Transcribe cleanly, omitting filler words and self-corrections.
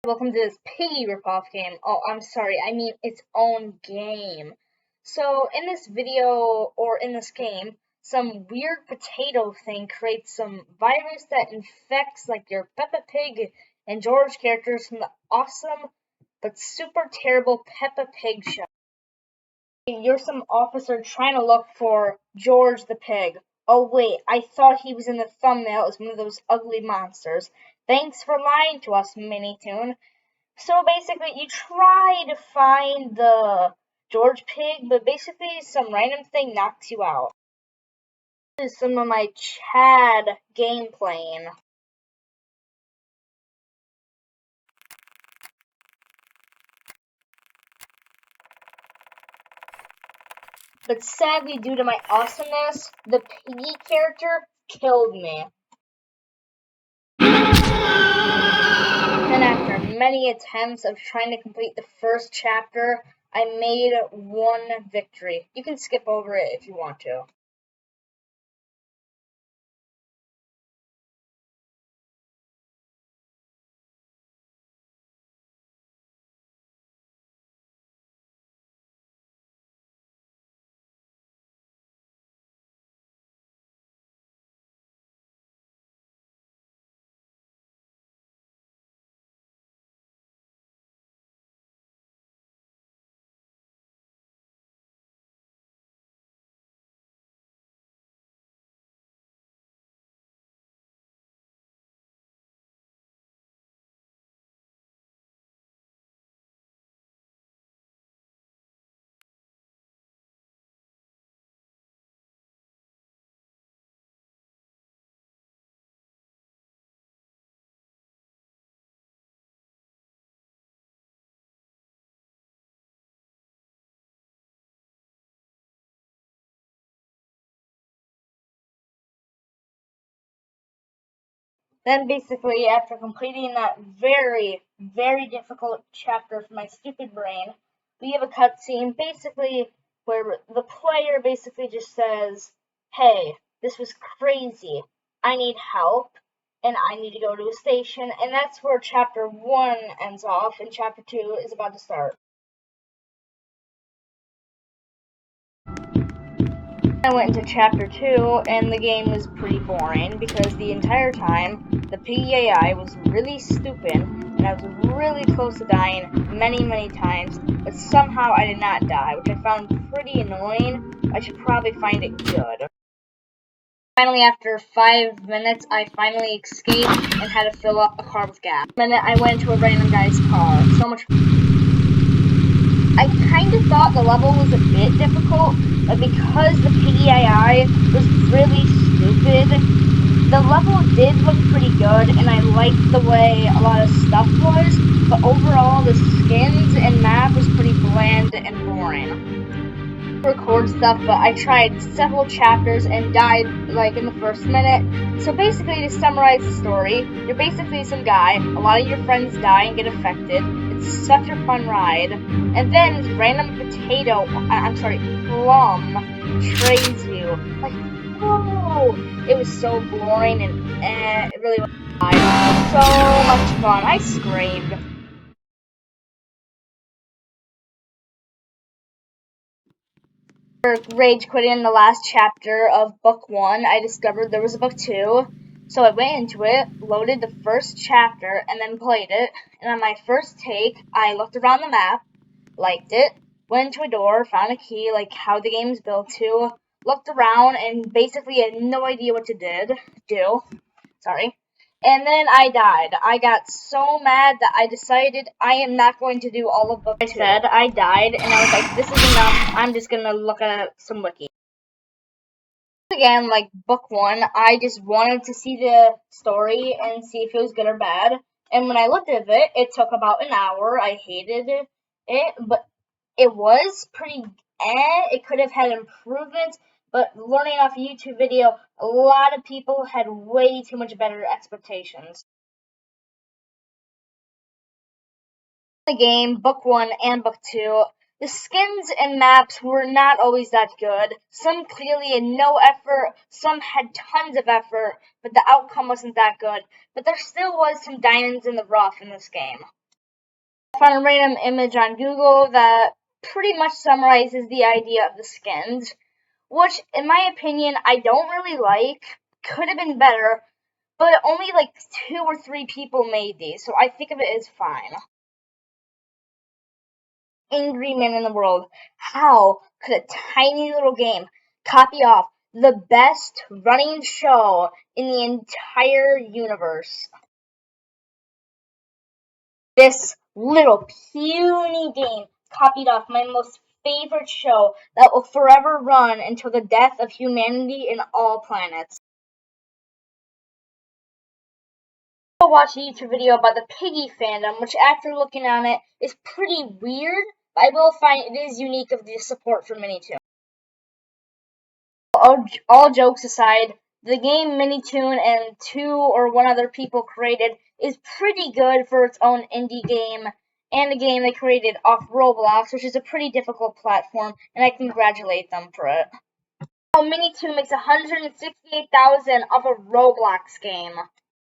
Welcome to this piggy ripoff game. Oh, I'm sorry, I mean its own game. So, in this video, or in this game, some weird potato thing creates some virus that infects like your Peppa Pig and George characters from the awesome but super terrible Peppa Pig show. You're some officer trying to look for George the pig. Oh wait, I thought he was in the thumbnail as one of those ugly monsters. Thanks for lying to us, Minitoon. So basically, you try to find the George pig, but basically some random thing knocks you out. This is some of my Chad gameplay. But sadly, due to my awesomeness, the piggy character killed me. And after many attempts of trying to complete the first chapter, I made one victory. You can skip over it if you want to. Then basically, after completing that very, very difficult chapter for my stupid brain, we have a cutscene basically where the player basically just says, hey, this was crazy. I need help, and I need to go to a station, and that's where chapter 1 ends off, and chapter 2 is about to start. I went into chapter 2, and the game was pretty boring because the entire time the piggy AI was really stupid, and I was really close to dying many times, but somehow I did not die, which I found pretty annoying. I should probably find it good. Finally, after 5 minutes, I finally escaped and had to fill up a car with gas. A minute, I went into a random guy's car. So much. I kind of thought the level was a bit difficult, but because the piggy AI was really stupid, the level did look pretty good, and I liked the way a lot of stuff was, but overall the skins and map was pretty bland and boring. Record stuff, but I tried several chapters and died like in the first minute. So basically, to summarize the story, you're basically some guy, a lot of your friends die and get affected. It's such a fun ride. And then this random plum betrays you. Like, whoa! It was so boring and it really was so much fun. I screamed. Rage quit in the last chapter of book 1, I discovered there was a book 2. So I went into it, loaded the first chapter, and then played it. And on my first take, I looked around the map, liked it, went to a door, found a key, like how the game's built to, looked around, and basically had no idea what to do. Sorry. And then I died. I got so mad that I decided I am not going to do all of book 2. I said I died, and I was like, this is enough. I'm just gonna look at some wiki. Again, like book 1, I just wanted to see the story and see if it was good or bad. And when I looked at it, it took about an hour. I hated it, but it was pretty It could have had improvements, but learning off a YouTube video, a lot of people had way too much better expectations. The game, book 1 and book 2, the skins and maps were not always that good. Some clearly had no effort, some had tons of effort, but the outcome wasn't that good. But there still was some diamonds in the rough in this game. Found a random image on Google that pretty much summarizes the idea of the skins, which, in my opinion, I don't really like. Could have been better, but only like 2 or 3 people made these, so I think of it as fine. Angry man in the world. How could a tiny little game copy off the best running show in the entire universe? This little puny game copied off my most favorite show that will forever run until the death of humanity in all planets. I watched a YouTube video about the piggy fandom, which after looking on it is pretty weird, but I will find it is unique of the support for Minitoon. All jokes aside, the game Minitoon and 2 or 1 other people created is pretty good for its own indie game, and a game they created off Roblox, which is a pretty difficult platform, and I congratulate them for it. Minitoon makes $168,000 off a Roblox game.